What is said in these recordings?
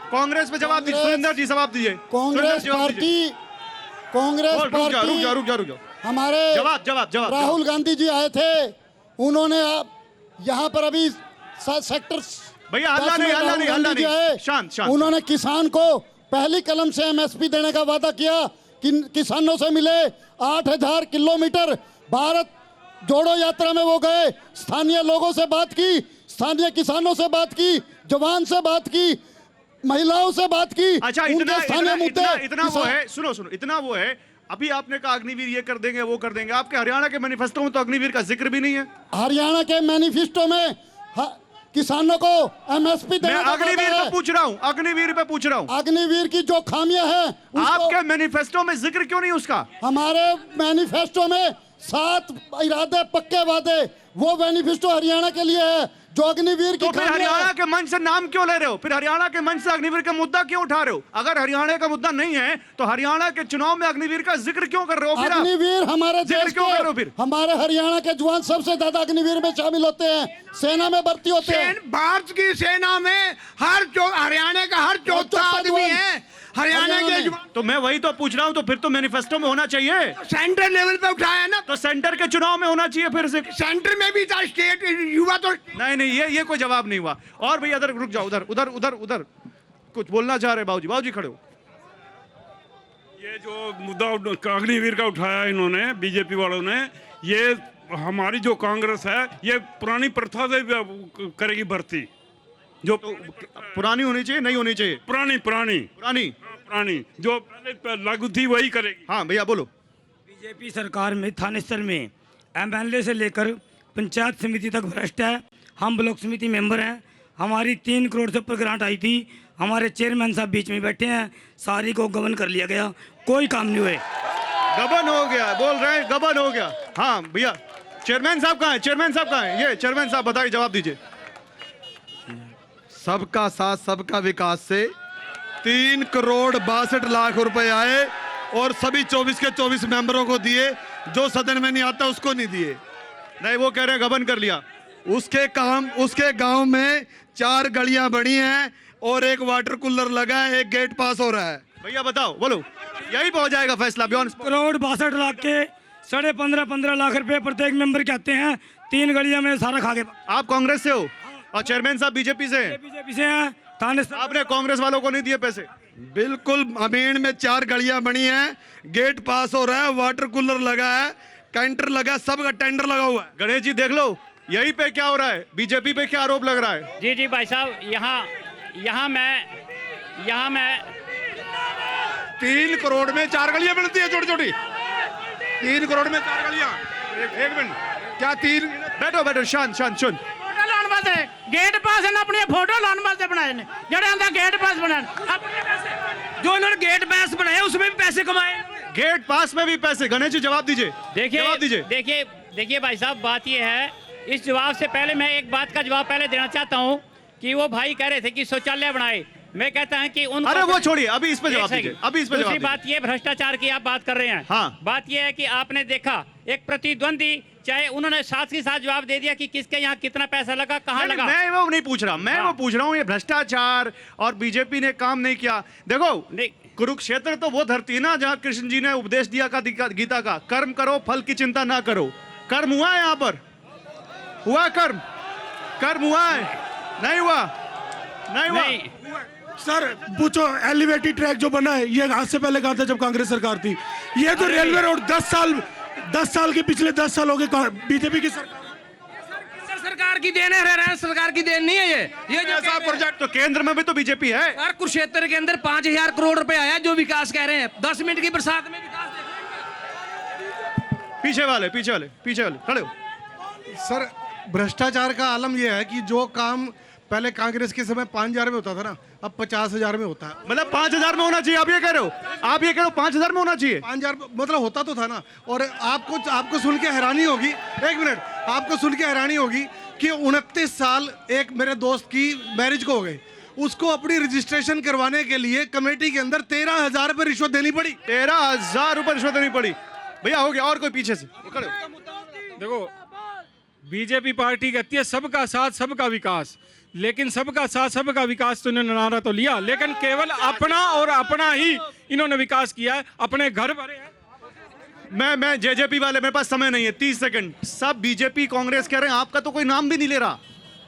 कांग्रेस पे जवाब दीजिए। सुरेंद्र जी जवाब दीजिए। कांग्रेस पार्टी रुक जाओ। हमारे जवाब राहुल गांधी जी आए थे, उन्होंने यहाँ पर अभी सेक्टर भैया हल्ला नहीं, शांत। उन्होंने किसान को पहली कलम से एमएसपी देने का वादा किया कि किसानों से मिले। 8000 किलोमीटर भारत जोड़ो यात्रा में वो गए, स्थानीय लोगों से बात की, स्थानीय किसानों से बात की, जवान से बात की, महिलाओं से बात की। अच्छा, इतना वो है। सुनो इतना वो है। अभी आपने कहा अग्निवीर ये कर देंगे वो कर देंगे, आपके हरियाणा के मैनिफेस्टो में तो अग्निवीर का जिक्र भी नहीं है। हरियाणा के मैनिफेस्टो में किसानों को एमएसपी देने का अग्निवीर पे पूछ रहा हूँ। अग्निवीर की जो खामियां हैं आपके मैनिफेस्टो में जिक्र क्यों नहीं उसका? हमारे मैनिफेस्टो में 7 इरादे पक्के वादे, वो मैनिफेस्टो हरियाणा के लिए है। जो अग्निवीर की तो फिर हरियाणा के मंच से नाम क्यों ले रहे हो? फिर हरियाणा के मंच से अग्निवीर का मुद्दा क्यों उठा रहे हो? अगर हरियाणा का मुद्दा नहीं है तो हरियाणा के चुनाव में अग्निवीर का जिक्र क्यों कर रहे हो? फिर अग्निवीर हमारे देश क्यों कर रहे हो? फिर हमारे हरियाणा के जवान सबसे ज्यादा अग्निवीर में शामिल होते हैं, सेना में भर्ती होते हैं। भारत की सेना में हरियाणा का हर चौथा आदमी है हरियाणा के। तो मैं वही तो पूछ रहा हूँ, तो फिर तो मैनिफेस्टो में होना चाहिए। सेंटर लेवल पे उठाया ना, तो सेंटर के चुनाव में होना चाहिए। फिर से सेंटर में भी था, स्टेट युवा तो नहीं, ये कोई जवाब नहीं हुआ। और भैया इधर रुक जाओ, उधर कुछ बोलना चाह रहे बाबूजी खड़े हो। ये जो मुद्दा अग्निवीर का उठाया इन्होंने, बीजेपी वालों ने, ये हमारी जो कांग्रेस है ये पुरानी प्रथा से करेगी भर्ती। जो पुरानी होनी चाहिए, नहीं होनी चाहिए? पुरानी जो पहले लागू थी वही करेगी। हाँ भैया बोलो। बीजेपी सरकार में थाने स्तर में एमएलए से लेकर पंचायत समिति तक भ्रष्ट है। हम ब्लॉक समिति मेंबर हैं, हमारी 3 करोड़ से ऊपर ग्रांट आई थी। हमारे चेयरमैन साहब बीच में बैठे हैं, सारी को गबन कर लिया गया, कोई काम नहीं हुए। गबन हो गया बोल रहे हैं, गबन हो गया। हाँ भैया चेयरमैन साहब कहाँ है? ये चेयरमैन साहब बताइए, जवाब दीजिए। सबका साथ सबका विकास से 3 करोड़ 62 लाख रुपए आए और सभी 24 के 24 मेंबरों को दिए। जो सदन में नहीं आता उसको नहीं दिए। नहीं, वो कह रहे हैं गबन कर लिया। उसके गांव में 4 गलियां बनी हैं और 1 वाटर कूलर लगा है, 1 गेट पास हो रहा है। भैया बताओ, बोलो, यही पहुंच जाएगा फैसला? करोड़ 62 लाख के 15.5 लाख रुपए प्रत्येक मेंबर के आते हैं। 3 गलियां में सारा खा के। आप कांग्रेस से हो और चेयरमैन साहब बीजेपी से हैं। आपने कांग्रेस वालों को नहीं दिए पैसे? बिल्कुल। अमीन में 4 गलियां बनी हैं, गेट पास हो रहा है, वाटर कूलर लगा है, कैंटर लगा, सबका टेंडर लगा हुआ है। गणेश जी देख लो, यही पे क्या हो रहा है? बीजेपी पे क्या आरोप लग रहा है? जी भाई साहब, यहाँ मैं 3 करोड़ में 4 गलियां बनती है, छोटी 3 करोड़ में 4 गलियां। एक मिनट, क्या 3? बैठो शांत सुन। गेट पास है ना, अपने फोटो लाने वास्ते बनाए ने, जेड़े आंदा गेट पास बनाए अपने पैसे, जो इन्होंने गेट पास बनाए उसमें भी पैसे कमाए। गेट पास में भी पैसे? गणेश जी जवाब दीजिए। देखिए भाई साहब, बात ये है, इस जवाब से पहले मैं एक बात का जवाब पहले देना चाहता हूँ कि वो भाई कह रहे थे कि शौचालय बनाए। मैं कहता हूं कि उनको, अरे वो छोड़िए, अभी इस पे जवाब दीजिए। दूसरी बात ये, भ्रष्टाचार की आप बात कर रहे हैं। हाँ। बात ये है कि आपने देखा एक प्रतिद्वंदी, चाहे उन्होंने साथ ही साथ जवाब दे दिया कि किसके यहाँ कितना पैसा लगा, कहाँ लगा। मैं वो नहीं पूछ रहा, मैं वो पूछ रहा हूँ ये भ्रष्टाचार और बीजेपी ने काम नहीं किया। देखो कुरुक्षेत्र तो वो धरती है ना जहाँ कृष्ण जी ने उपदेश दिया गीता का, कर्म करो फल की चिंता ना करो। कर्म हुआ है? यहाँ पर हुआ कर्म हुआ है? नहीं हुआ। सर पूछो, एलिवेटेड ट्रैक जो बना है ये आज से पहले कहा था जब कांग्रेस सरकार थी। ये तो रेलवे रोड 10 साल के, पिछले 10 साल हो गए बीजेपी की सरकार की देन है, हरियाणा सरकार की देन नहीं है ये जो ऐसा प्रोजेक्ट तो केंद्र में भी तो बीजेपी है। सर कुरुक्षेत्र के अंदर 5000 करोड़ रुपए आया, जो विकास कह रहे हैं। 10 मिनट की बरसात में विकास। पीछे वाले खड़े हो। सर भ्रष्टाचार का आलम यह है कि जो काम पहले कांग्रेस के समय 5000 में होता था ना, अब 50,000 में होता है। मतलब 5000 में होना चाहिए, आप ये कह रहे हो? 5000 में होना चाहिए? 5000 मतलब होता तो था ना। और आपको सुन के हैरानी होगी, एक मिनट, आपको सुन के हैरानी होगी कि 29 साल एक मेरे दोस्त की मैरिज को हो गए, उसको अपनी रजिस्ट्रेशन करवाने के लिए कमेटी के अंदर 13,000 रुपए रिश्वत देनी पड़ी। 13,000 रुपए रिश्वत देनी पड़ी। भैया हो गया, और कोई पीछे से? देखो बीजेपी पार्टी कहती है सबका साथ सबका विकास। लेकिन सबका साथ सबका विकास तो इन्होंने नारा तो लिया, लेकिन केवल अपना और अपना ही इन्होंने विकास किया है, अपने घर भरे हैं। मैं जेजेपी वाले, मेरे पास समय नहीं है, 30 सेकंड। सब बीजेपी कांग्रेस कह रहे हैं, आपका तो कोई नाम भी नहीं ले रहा,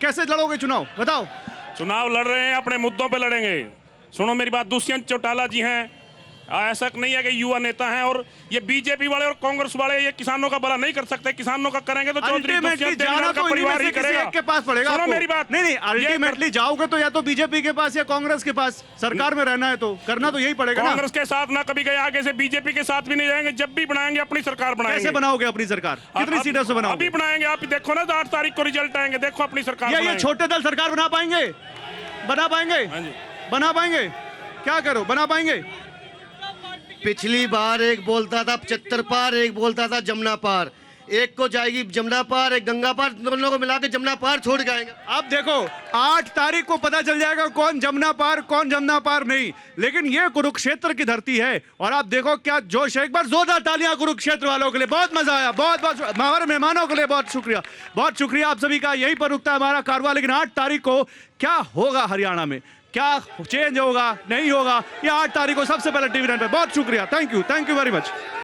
कैसे लड़ोगे चुनाव बताओ? चुनाव लड़ रहे हैं, अपने मुद्दों पे लड़ेंगे। सुनो मेरी बात, दुष्यंत चौटाला जी हैं, ऐसा नहीं है कि युवा नेता हैं, और ये बीजेपी वाले और कांग्रेस वाले ये किसानों का भला नहीं कर सकते। किसानों का करेंगे तो चौधरी अल्टीमेटली दुष्यंत जाना देवनार तो का परिवार ही किसी करेगा। एक के पास पड़ेगा सुनो आपको। मेरी बात, नहीं अल्टीमेटली जाओगे तो या तो बीजेपी के पास या कांग्रेस के पास। सरकार में रहना है तो करना तो यही पड़ेगा ना। कांग्रेस के साथ ना कभी गए, आगे से बीजेपी के साथ भी नहीं जाएंगे। जब भी बनाएंगे अपनी सरकार बनाएंगे। कैसे बनाओगे अपनी सरकार? कितनी सीटों से बनाओगे? अभी बनाएंगे, आप देखो ना, 8 तारीख को रिजल्ट आएंगे, देखो अपनी सरकार ये बनाएंगे। छोटे दल सरकार बना पाएंगे? बना पाएंगे? हाँ जी। बना पाएंगे? क्या करो, बना पाएंगे? पिछली बार एक बोलता था 75 पार, एक बोलता था जमुना पार। एक को जाएगी जमुना पार, एक गंगा पार, दोनों को मिला के जमुना पार छोड़ के आएंगे। अब देखो 8 तारीख को पता चल जाएगा कौन जमुना पार कौन जमुना पार नहीं। लेकिन ये कुरुक्षेत्र की धरती है और आप देखो क्या जोश है। एक बार जोरदार तालियां कुरुक्षेत्र वालों के लिए, बहुत मजा आया। बहुत बहुत हमारे मेहमानों के लिए बहुत शुक्रिया आप सभी का। यही पर रुकता है हमारा कारवां। लेकिन 8 तारीख को क्या होगा हरियाणा में, क्या चेंज होगा नहीं होगा, ये 8 तारीख को सबसे पहले टीवी9 पे। बहुत शुक्रिया, थैंक यू वेरी मच।